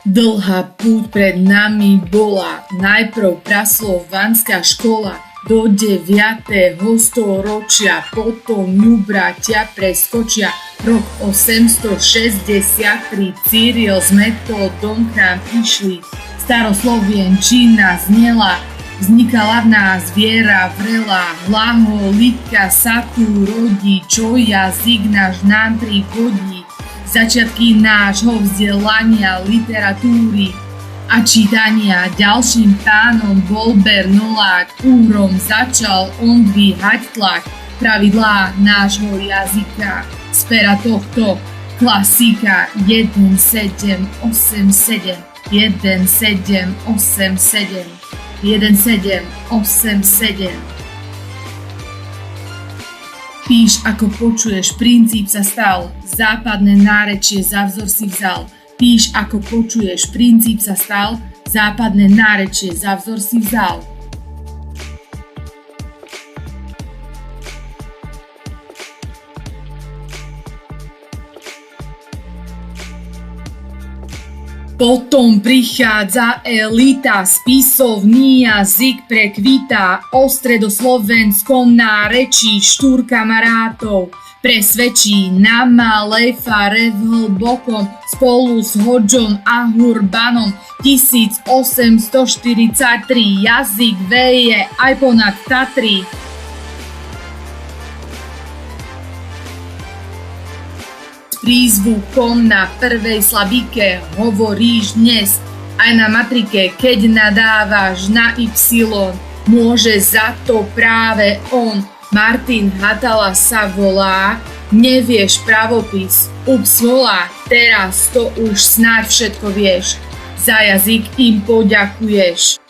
Dlhá púť pred nami bola, najprv praslovanská škola, do 9. storočia, potom ju bratia preskočia. Rok 863 Cyril s Metodom k nám prišli, staroslovenčina znela, vznikala v nás viera vrela, hlaholítka sa tu rodí, čo jazyk náš nám prihodí. Začiatky nášho vzdelania, literatúry a čítania ďalším pánom bol Bernolák. Úhrom začal on dvíhať tlak pravidlá nášho jazyka. Z pera tohto klasika 1787, 1787, 1787. Píš, ako počuješ, princíp sa stal, západné nárečie za vzor si vzal. Píš, ako počuješ, princíp sa stal, západné nárečie za vzor si vzal. Potom prichádza elita, spisovný jazyk prekvitá, o stredoslovenskom nárečí štúr kamarátov presvedčí na malej fare v hlbokom spolu s Hodžom a Hurbanom. 1843 jazyk veje aj ponad Tatry. Prízvukom na prvej slabike hovoríš dnes, aj na matrike, keď nadávaš na Y, môže za to práve on. Martin Hatala sa volá, nevieš pravopis, ups volá, teraz to už snáď všetko vieš, za jazyk im poďakuješ.